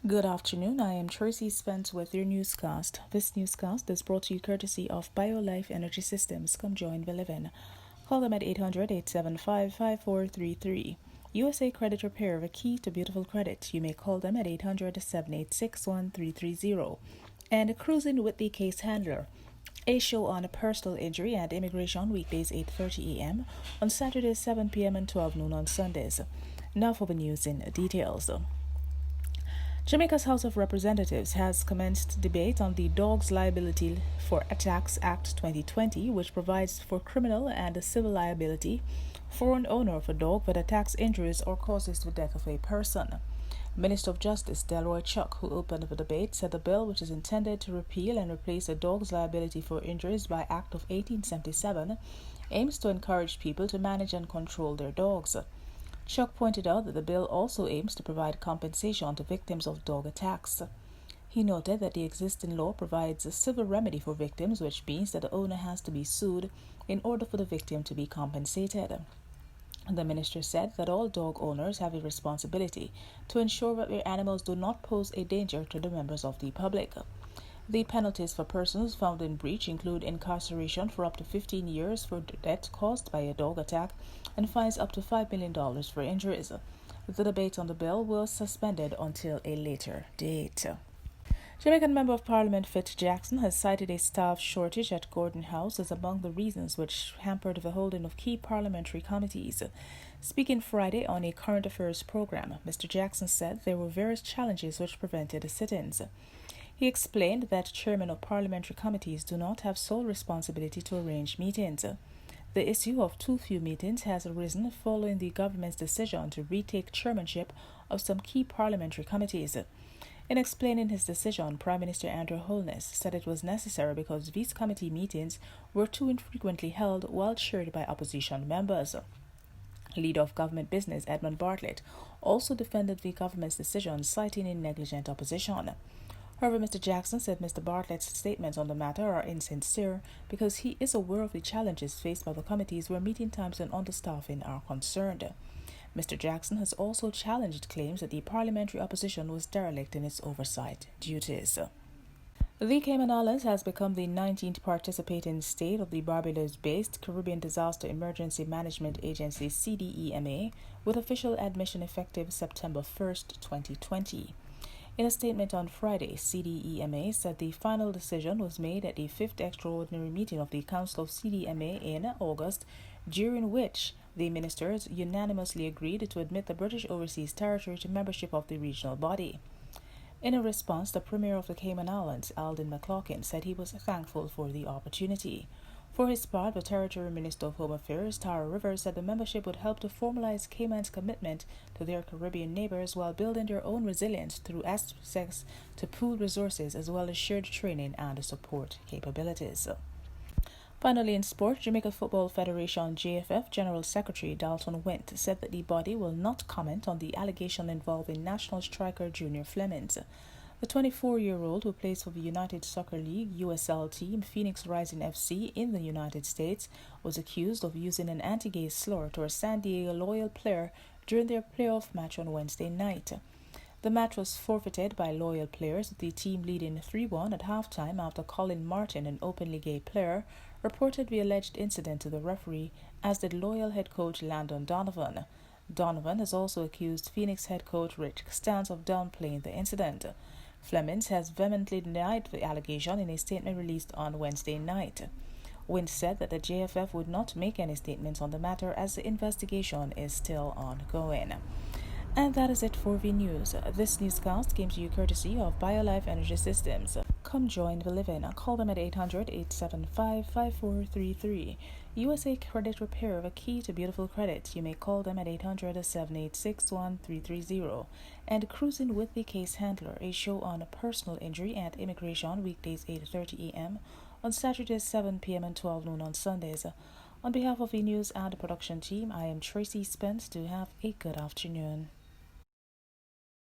Good afternoon. I am Tracy Spence with your newscast. This newscast is brought to you courtesy of BioLife Energy Systems. Come join the living. Call them at 800-875-5433. USA Credit Repair, the key to beautiful credit. You may call them at 800-786-1330. And Cruising with the Case Handler, a show on personal injury and immigration, weekdays 8:30 a.m., on Saturdays 7 p.m. and 12 noon on Sundays. Now for the news in details. Jamaica's House of Representatives has commenced debate on the Dogs Liability for Attacks Act 2020, which provides for criminal and civil liability for an owner of a dog that attacks, injures, or causes the death of a person. Minister of Justice Delroy Chuck, who opened the debate, said the bill, which is intended to repeal and replace the Dogs Liability for Injuries by Act of 1877, aims to encourage people to manage and control their dogs. Chuck pointed out that the bill also aims to provide compensation to victims of dog attacks. He noted that the existing law provides a civil remedy for victims, which means that the owner has to be sued in order for the victim to be compensated. The minister said that all dog owners have a responsibility to ensure that their animals do not pose a danger to the members of the public. The penalties for persons found in breach include incarceration for up to 15 years for death caused by a dog attack and fines up to $5 million for injuries. The debate on the bill was suspended until a later date. Jamaican Member of Parliament Fitz Jackson has cited a staff shortage at Gordon House as among the reasons which hampered the holding of key parliamentary committees. Speaking Friday on a current affairs program, Mr. Jackson said there were various challenges which prevented the sit-ins. He explained that chairmen of parliamentary committees do not have sole responsibility to arrange meetings. The issue of too few meetings has arisen following the government's decision to retake chairmanship of some key parliamentary committees. In explaining his decision, Prime Minister Andrew Holness said it was necessary because these committee meetings were too infrequently held while chaired by opposition members. Leader of Government Business Edmund Bartlett also defended the government's decision, citing a negligent opposition. However, Mr. Jackson said Mr. Bartlett's statements on the matter are insincere because he is aware of the challenges faced by the committees where meeting times and understaffing are concerned. Mr. Jackson has also challenged claims that the parliamentary opposition was derelict in its oversight duties. The Cayman Islands has become the 19th participating state of the Barbados-based Caribbean Disaster Emergency Management Agency CDEMA, with official admission effective September 1, 2020. In a statement on Friday, CDEMA said the final decision was made at the 5th extraordinary meeting of the Council of CDMA in August, during which the ministers unanimously agreed to admit the British Overseas Territory to membership of the regional body. In a response, the Premier of the Cayman Islands, Alden McLaughlin, said he was thankful for the opportunity. For his part, the Territory Minister of Home Affairs, Tara Rivers, said the membership would help to formalize Cayman's commitment to their Caribbean neighbors while building their own resilience through access to pooled resources as well as shared training and support capabilities. Finally, in sport, Jamaica Football Federation JFF General Secretary Dalton Wint said that the body will not comment on the allegation involving national striker Junior Flemings. The 24-year-old, who plays for the United Soccer League USL team Phoenix Rising FC in the United States, was accused of using an anti-gay slur to a San Diego Loyal player during their playoff match on Wednesday night. The match was forfeited by Loyal players, with the team leading 3-1 at halftime after Colin Martin, an openly gay player, reported the alleged incident to the referee, as did Loyal head coach Landon Donovan. Donovan has also accused Phoenix head coach Rick Stantz of downplaying the incident. Flemings has vehemently denied the allegation in a statement released on Wednesday night. Wint said that the JFF would not make any statements on the matter as the investigation is still ongoing. And that is it for the news. This newscast came to you courtesy of BioLife Energy Systems. Come join the living. Call them at 800-875-5433. USA Credit Repair, the key to beautiful credit. You may call them at 800-786-1330. And Cruising with the Case Handler, a show on personal injury and immigration, weekdays 8:30 a.m., on Saturdays 7 p.m. and 12 noon on Sundays. On behalf of the news and production team, I am Tracy Spence. Do have a good afternoon.